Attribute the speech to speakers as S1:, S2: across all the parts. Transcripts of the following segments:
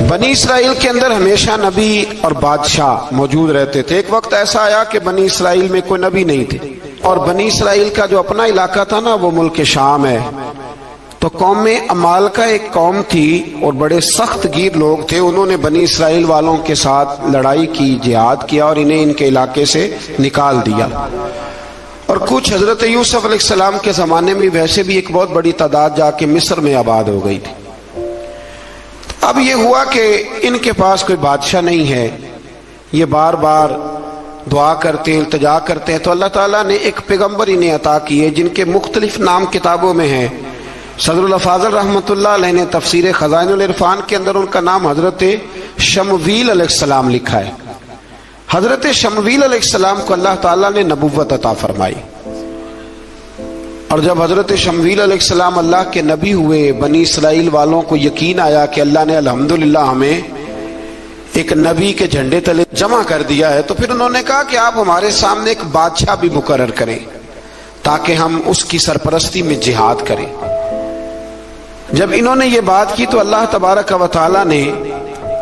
S1: بنی اسرائیل کے اندر ہمیشہ نبی اور بادشاہ موجود رہتے تھے۔ ایک وقت ایسا آیا کہ بنی اسرائیل میں کوئی نبی نہیں تھے، اور بنی اسرائیل کا جو اپنا علاقہ تھا نا وہ ملک شام ہے، تو قوم عمال کا ایک قوم تھی اور بڑے سخت گیر لوگ تھے۔ انہوں نے بنی اسرائیل والوں کے ساتھ لڑائی کی، جہاد کیا اور انہیں ان کے علاقے سے نکال دیا۔ اور کچھ حضرت یوسف علیہ السلام کے زمانے میں ویسے بھی ایک بہت بڑی تعداد جا کے مصر میں آباد ہو گئی تھی۔ اب یہ ہوا کہ ان کے پاس کوئی بادشاہ نہیں ہے، یہ بار بار دعا کرتے ہیں، التجا کرتے ہیں، تو اللہ تعالیٰ نے ایک پیغمبر انہیں عطا کیے جن کے مختلف نام کتابوں میں ہیں۔ صدر الافاضل رحمۃ اللہ علیہ نے تفسیر خزائن العرفان کے اندر ان کا نام حضرت شمویل علیہ السلام لکھا ہے۔ حضرت شمویل علیہ السلام کو اللہ تعالیٰ نے نبوت عطا فرمائی، اور جب حضرت شمویل علیہ السلام اللہ کے نبی ہوئے، بنی اسرائیل والوں کو یقین آیا کہ اللہ نے الحمدللہ ہمیں ایک نبی کے جھنڈے تلے جمع کر دیا ہے، تو پھر انہوں نے کہا کہ آپ ہمارے سامنے ایک بادشاہ بھی مقرر کریں تاکہ ہم اس کی سرپرستی میں جہاد کریں۔ جب انہوں نے یہ بات کی تو اللہ تبارک و تعالی نے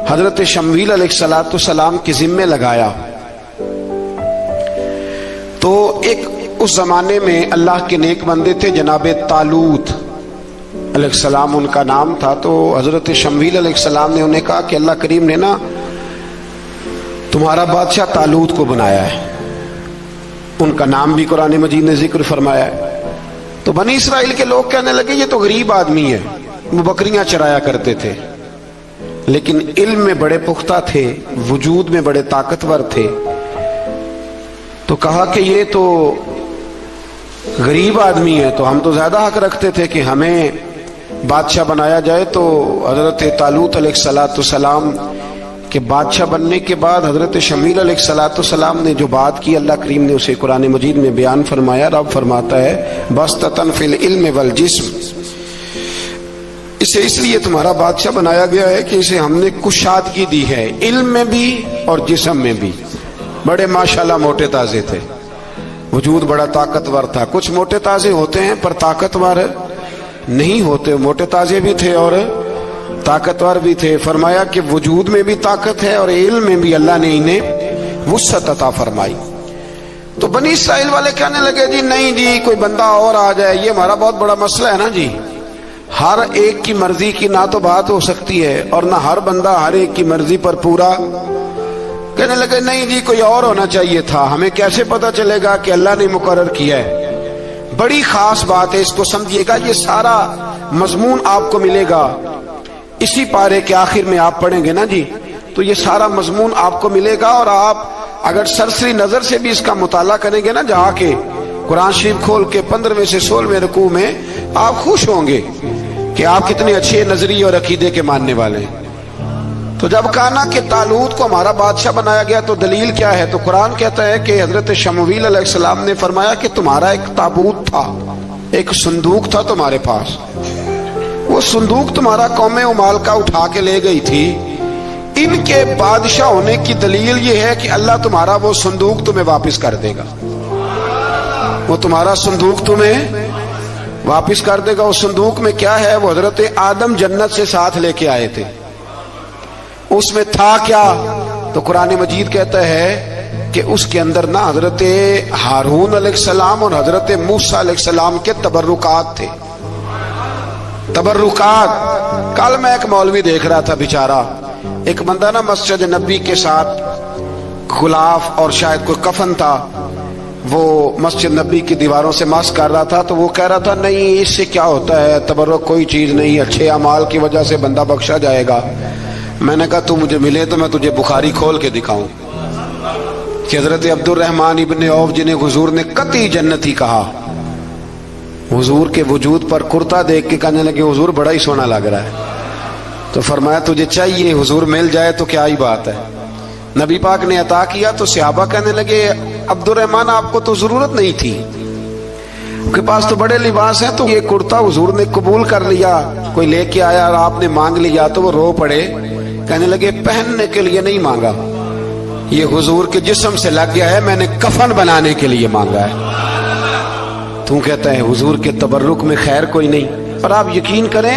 S1: حضرت شمویل علیہ السلام کے ذمے لگایا۔ تو ایک اس زمانے میں اللہ کے نیک بندے تھے جناب طالوت علیہ السلام ان کا نام تھا، تو حضرت شمویل علیہ السلام نے انہیں کہا کہ اللہ کریم نے نا تمہارا بادشاہ طالوت کو بنایا ہے، ان کا نام بھی قرآن مجید نے ذکر فرمایا ہے۔ تو بنی اسرائیل کے لوگ کہنے لگے یہ تو غریب آدمی ہے، وہ بکریاں چرایا کرتے تھے، لیکن علم میں بڑے پختہ تھے، وجود میں بڑے طاقتور تھے، تو کہا کہ یہ تو غریب آدمی ہے، تو ہم تو زیادہ حق رکھتے تھے کہ ہمیں بادشاہ بنایا جائے۔ تو حضرت طالوت علیہ السلام کے بادشاہ بننے کے بعد حضرت شمویل علیہ السلام نے جو بات کی، اللہ کریم نے اسے قرآن مجید میں بیان فرمایا۔ رب فرماتا ہے بسطۃ فی العلم والجسم، اسے اس لیے تمہارا بادشاہ بنایا گیا ہے کہ اسے ہم نے کشادگی دی ہے، علم میں بھی اور جسم میں بھی۔ بڑے ماشاءاللہ موٹے تازے تھے، وجود بڑا طاقتور تھا۔ کچھ موٹے تازے ہوتے ہیں پر طاقتور نہیں ہوتے، موٹے تازے بھی تھے اور طاقتور بھی تھے۔ فرمایا کہ وجود میں بھی طاقت ہے اور علم میں بھی اللہ نے انہیں وسعت عطا فرمائی۔ تو بنی اسرائیل والے کہنے لگے جی نہیں جی کوئی بندہ اور آ جائے، یہ ہمارا بہت بڑا مسئلہ ہے نا جی، ہر ایک کی مرضی کی نہ تو بات ہو سکتی ہے اور نہ ہر بندہ ہر ایک کی مرضی پر پورا۔ کہنے لگے نہیں جی کوئی اور ہونا چاہیے تھا، ہمیں کیسے پتا چلے گا کہ اللہ نے مقرر کیا ہے؟ بڑی خاص بات ہے، اس کو سمجھیے گا، یہ سارا مضمون آپ کو ملے گا اسی پارے کے آخر میں، آپ پڑھیں گے نا جی تو یہ سارا مضمون آپ کو ملے گا، اور آپ اگر سرسری نظر سے بھی اس کا مطالعہ کریں گے نا، جہاں کے قرآن شریف کھول کے 15ویں سے 16ویں رکوع میں، آپ خوش ہوں گے کہ آپ کتنے اچھے نظریے اور عقیدے کے ماننے والے ہیں۔ تو جب کہا نا کہ طالوت کو ہمارا بادشاہ بنایا گیا تو دلیل کیا ہے، تو قرآن کہتا ہے کہ حضرت شمویل علیہ السلام نے فرمایا کہ تمہارا ایک تابوت تھا، ایک صندوق تھا تمہارے پاس، وہ صندوق تمہارا قوم عمال کا اٹھا کے لے گئی تھی۔ ان کے بادشاہ ہونے کی دلیل یہ ہے کہ اللہ تمہارا وہ صندوق تمہیں واپس کر دے گا، وہ تمہارا صندوق تمہیں واپس کر دے گا۔ اس صندوق میں کیا ہے؟ وہ حضرت آدم جنت سے ساتھ لے کے آئے تھے، اس میں تھا کیا؟ تو قرآن مجید کہتا ہے کہ اس کے اندر نا حضرت ہارون علیہ السلام اور حضرت موسیٰ علیہ السلام کے تبرکات تھے، تبرکات۔ کل میں ایک مولوی دیکھ رہا تھا بیچارہ، ایک بندہ نا مسجد نبی کے ساتھ غلاف اور شاید کوئی کفن تھا، وہ مسجد نبی کی دیواروں سے مس کر رہا تھا، تو وہ کہہ رہا تھا نہیں اس سے کیا ہوتا ہے، تبرک کوئی چیز نہیں، اچھے اعمال کی وجہ سے بندہ بخشا جائے گا۔ میں نے کہا تو مجھے ملے تو میں تجھے بخاری کھول کے دکھاؤں کہ حضرت عبد الرحمن ابن عوف جنہیں حضور نے قطعی جنتی کہا، حضور کے وجود پر کرتا دیکھ کے کہنے لگے حضور بڑا ہی سونا لگ رہا ہے، تو فرمایا تجھے چاہیے حضور مل جائے تو کیا ہی بات ہے۔ نبی پاک نے عطا کیا تو صحابہ کہنے لگے عبد الرحمن آپ کو تو ضرورت نہیں تھی، آپ کے پاس تو بڑے لباس ہیں، تو یہ کرتا حضور نے قبول کر لیا، کوئی لے کے آیا اور آپ نے مانگ لیا، تو وہ رو پڑے، کہنے لگے پہننے کے لیے نہیں مانگا، یہ حضور کے جسم سے لگ گیا ہے، میں نے کفن بنانے کے لیے مانگا ہے۔ تو کہتا ہے حضور کے تبرک میں خیر کوئی نہیں۔ اور آپ یقین کریں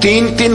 S1: 3-3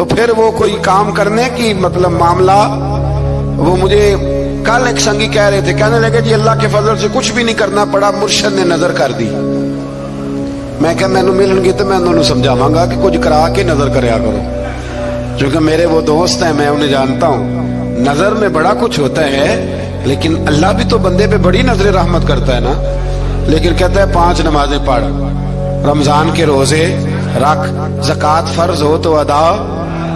S1: تو پھر وہ کوئی کام کرنے کی مطلب معاملہ. وہ مجھے کل ایک سنگی کہہ رہے تھے, کہنے لگے جی اللہ کے فضل سے کچھ بھی نہیں کرنا پڑا, مرشد نے نظر کر دی. میں کہ مینوں ملن گے تو میں انہوں سمجھاواں گا کہ کچھ کرا کے نظر کریا کرو, کیونکہ میرے وہ دوست ہیں, میں انہیں جانتا ہوں. نظر میں بڑا کچھ ہوتا ہے, لیکن اللہ بھی تو بندے پہ بڑی نظر رحمت کرتا ہے نا. لیکن کہتا ہے 5 نمازیں پڑھ, رمضان کے روزے رکھ, زکوٰۃ فرض ہو تو ادا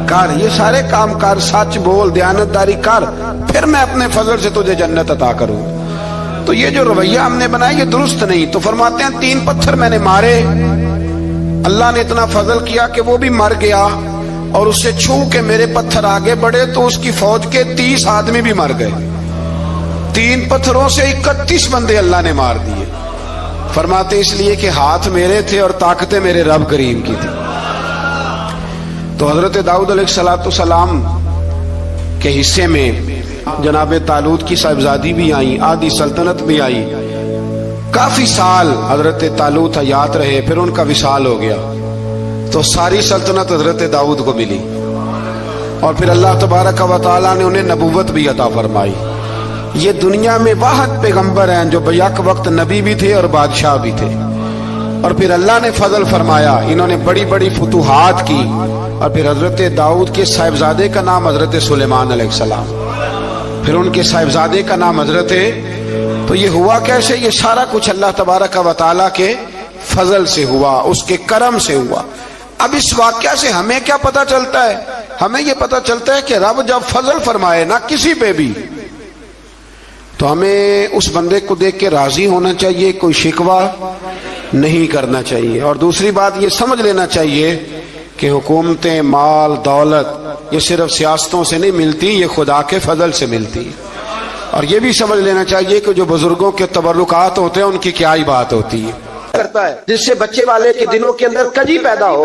S1: کر, یہ سارے کام کر, سچ بول, دیانتداری کر, پھر میں اپنے فضل سے تجھے جنت عطا کروں. تو یہ جو رویہ ہم نے بنایا یہ درست نہیں. تو فرماتے ہیں 3 پتھر میں نے مارے, اللہ نے اتنا فضل کیا کہ وہ بھی مر گیا, اور اس سے چھو کے میرے پتھر آگے بڑھے تو اس کی فوج کے 30 آدمی بھی مر گئے. 3 پتھروں سے 31 بندے اللہ نے مار دیے. فرماتے اس لیے کہ ہاتھ میرے تھے اور طاقتیں میرے رب کریم کی تھی. تو حضرت داؤد علیہ السلام کے حصے میں جناب طالوت کی صاحبزادی بھی آئی, آدھی سلطنت بھی آئی. کافی سال حضرت طالوت حیات رہے, پھر ان کا وصال ہو گیا, تو ساری سلطنت حضرت داؤد کو ملی, اور پھر اللہ تبارک و تعالیٰ نے انہیں نبوت بھی عطا فرمائی. یہ دنیا میں واحد پیغمبر ہیں جو بیک وقت نبی بھی تھے اور بادشاہ بھی تھے. اور پھر اللہ نے فضل فرمایا, انہوں نے بڑی بڑی فتوحات کی. اور پھر حضرت داؤد کے صاحبزادے کا نام حضرت سلیمان علیہ السلام, پھر ان کے صاحبزادے کا نام حضرت. تو یہ ہوا کیسے؟ یہ سارا کچھ اللہ تبارک و تعالیٰ کے فضل سے ہوا, اس کے کرم سے ہوا. اب اس واقعہ سے ہمیں کیا پتہ چلتا ہے؟ ہمیں یہ پتہ چلتا ہے کہ رب جب فضل فرمائے نہ کسی پہ بھی, تو ہمیں اس بندے کو دیکھ کے راضی ہونا چاہیے, کوئی شکوہ نہیں کرنا چاہیے. اور دوسری بات یہ سمجھ لینا چاہیے کہ حکومتیں, مال, دولت یہ صرف سیاستوں سے نہیں ملتی, یہ خدا کے فضل سے ملتی. اور یہ بھی سمجھ لینا چاہیے کہ جو بزرگوں کے تبرکات ہوتے ہیں ان کی کیا ہی بات ہوتی ہے.
S2: کرتا ہے جس سے بچے والے کے دنوں کے اندر کجی پیدا ہو,